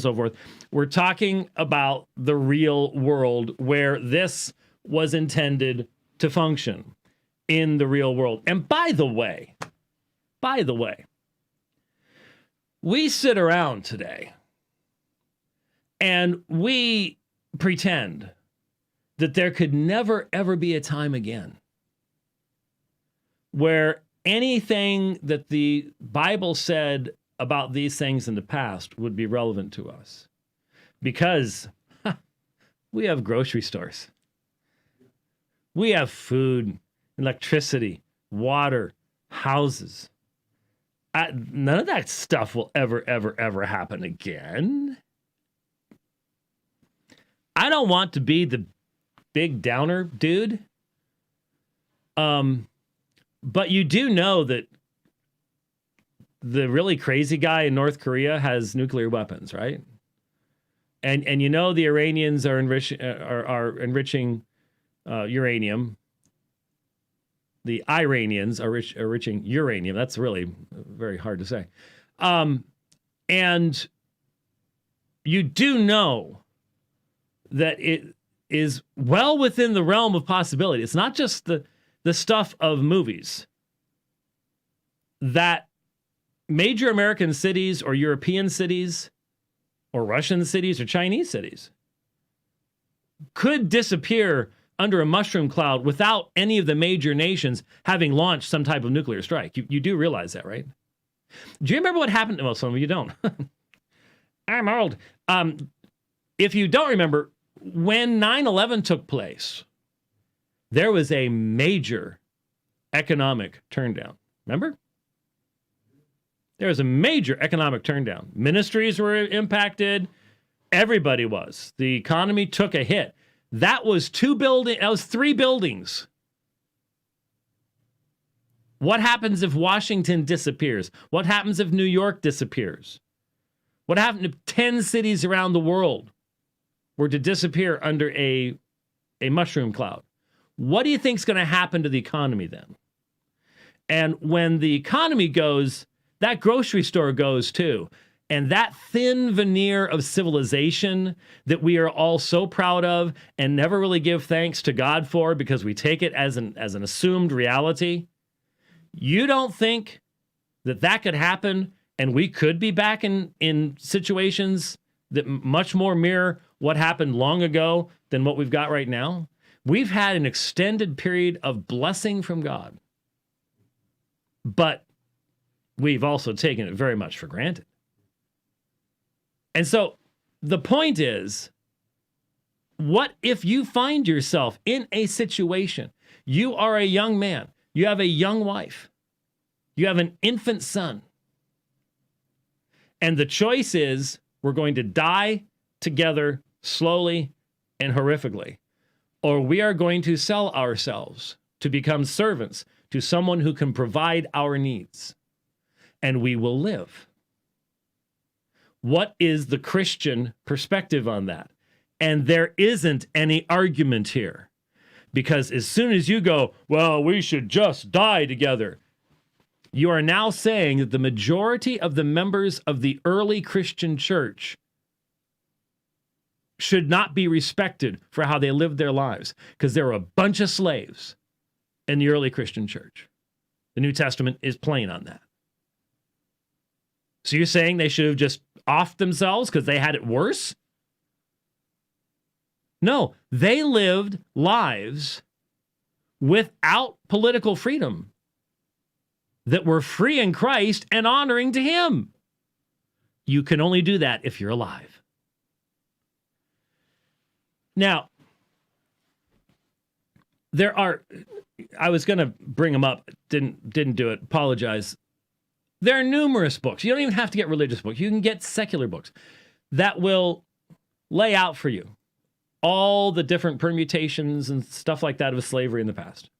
so forth. We're talking about the real world where this was intended to function in the real world. And by the way, we sit around today and we pretend that there could never, ever be a time again where anything that the Bible said about these things in the past would be relevant to us. Because we have grocery stores. We have food, electricity, water, houses. None of that stuff will ever happen again. I don't want to be the big downer dude. But you do know that the really crazy guy in North Korea has nuclear weapons, right? And you know the Iranians are enriching uranium. The Iranians are enriching uranium. That's really very hard to say. And you do know that it is well within the realm of possibility. It's not just the stuff of movies that major American cities or European cities or Russian cities or Chinese cities could disappear under a mushroom cloud without any of the major nations having launched some type of nuclear strike. You do realize that, right? Do you remember what happened? Well, some of you don't. I'm old. If you don't remember, when 9/11 took place, there was a major economic turndown. Remember? There was a major economic turndown. Ministries were impacted. Everybody was. The economy took a hit. That was 3 buildings. What happens if Washington disappears? What happens if New York disappears? What happens if 10 cities around the world were to disappear under a mushroom cloud? What do you think is going to happen to the economy then? And when the economy goes, that grocery store goes too. And that thin veneer of civilization that we are all so proud of and never really give thanks to God for because we take it as an assumed reality. You don't think that could happen and we could be back in situations that much more mirror what happened long ago than what we've got right now? We've had an extended period of blessing from God. But we've also taken it very much for granted. And so the point is, what if you find yourself in a situation, you are a young man, you have a young wife, you have an infant son, and the choice is we're going to die together slowly and horrifically, or we are going to sell ourselves to become servants to someone who can provide our needs, and we will live. What is the Christian perspective on that? And there isn't any argument here. Because as soon as you go, well, we should just die together, you are now saying that the majority of the members of the early Christian church should not be respected for how they lived their lives, because there were a bunch of slaves in the early Christian church. The New Testament is plain on that. So you're saying they should have just offed themselves because they had it worse? No, they lived lives without political freedom that were free in Christ and honoring to Him. You can only do that if you're alive. Now, I was going to bring them up, didn't do it, apologize. There are numerous books. You don't even have to get religious books. You can get secular books that will lay out for you all the different permutations and stuff like that of slavery in the past.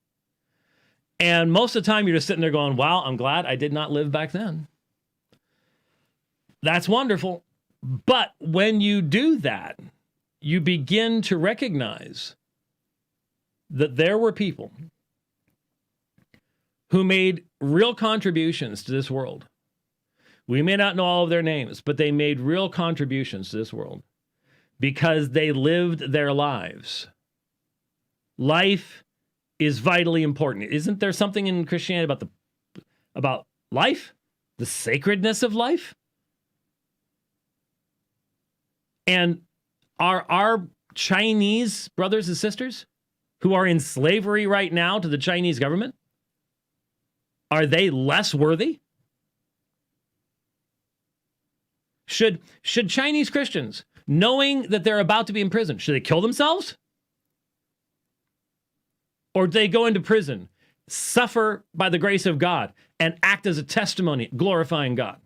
And most of the time, you're just sitting there going, wow, I'm glad I did not live back then. That's wonderful. But when you do that, you begin to recognize that there were people who made real contributions to this world, We may not know all of their names, but they made real contributions to this world because they lived their lives. Life is vitally important. Isn't there something in Christianity about life? The sacredness of life? And are our Chinese brothers and sisters who are in slavery right now to the Chinese government, are they less worthy? Should Chinese Christians, knowing that they're about to be in prison, should they kill themselves? Or do they go into prison, suffer by the grace of God, and act as a testimony glorifying God?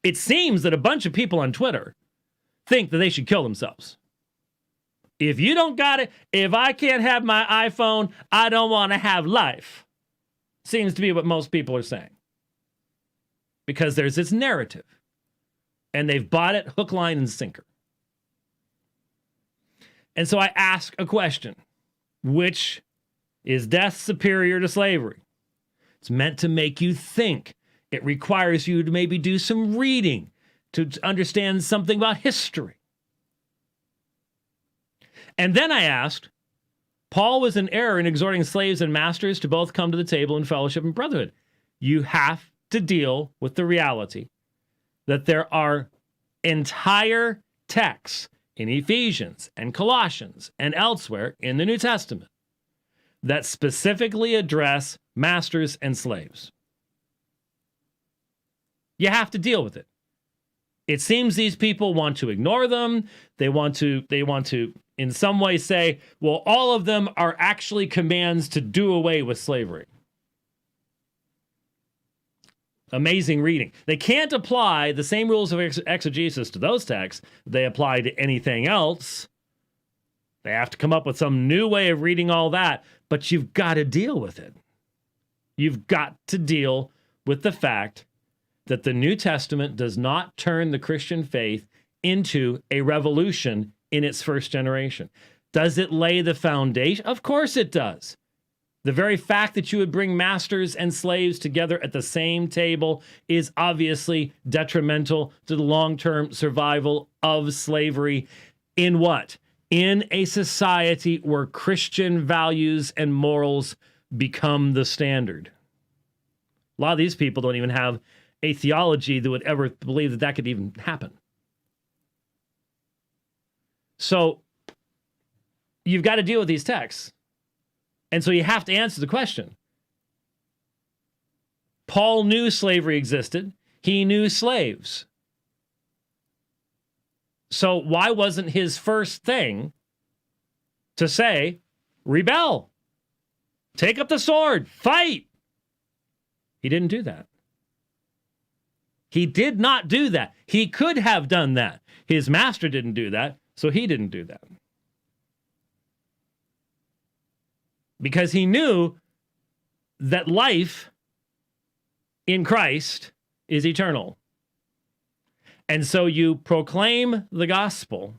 It seems that a bunch of people on Twitter think that they should kill themselves. If you don't got it, if I can't have my iPhone, I don't want to have life. Seems to be what most people are saying. Because there's this narrative. And they've bought it hook, line, and sinker. And so I ask a question. Which is death superior to slavery? It's meant to make you think. It requires you to maybe do some reading to understand something about history. And then I asked, Paul was in error in exhorting slaves and masters to both come to the table in fellowship and brotherhood. You have to deal with the reality that there are entire texts in Ephesians and Colossians and elsewhere in the New Testament that specifically address masters and slaves. You have to deal with it. It seems these people want to ignore them. They want to in some way say, well, all of them are actually commands to do away with slavery. Amazing reading. They can't apply the same rules of exegesis to those texts they apply to anything else. They have to come up with some new way of reading all that, but you've got to deal with it. You've got to deal with the fact that the New Testament does not turn the Christian faith into a revolution in its first generation. Does it lay the foundation? Of course it does. The very fact that you would bring masters and slaves together at the same table is obviously detrimental to the long-term survival of slavery. In what? In a society where Christian values and morals become the standard. A lot of these people don't even have a theology that would ever believe that that could even happen. So you've got to deal with these texts. And so you have to answer the question. Paul knew slavery existed. He knew slaves. So why wasn't his first thing to say, rebel, take up the sword, fight? He didn't do that. He did not do that. He could have done that. His master didn't do that, so he didn't do that. Because he knew that life in Christ is eternal. And so you proclaim the gospel.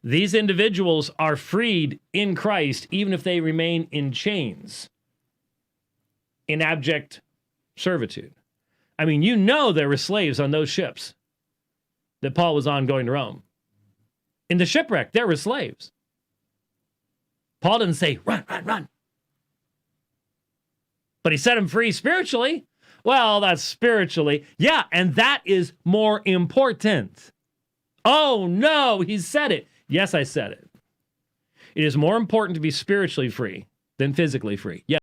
These individuals are freed in Christ, even if they remain in chains, in abject servitude. I mean, you know there were slaves on those ships that Paul was on going to Rome. In the shipwreck, there were slaves. Paul didn't say, run, run, run. But he set them free spiritually. Well, that's spiritually. Yeah, and that is more important. Oh, no, he said it. Yes, I said it. It is more important to be spiritually free than physically free. Yes.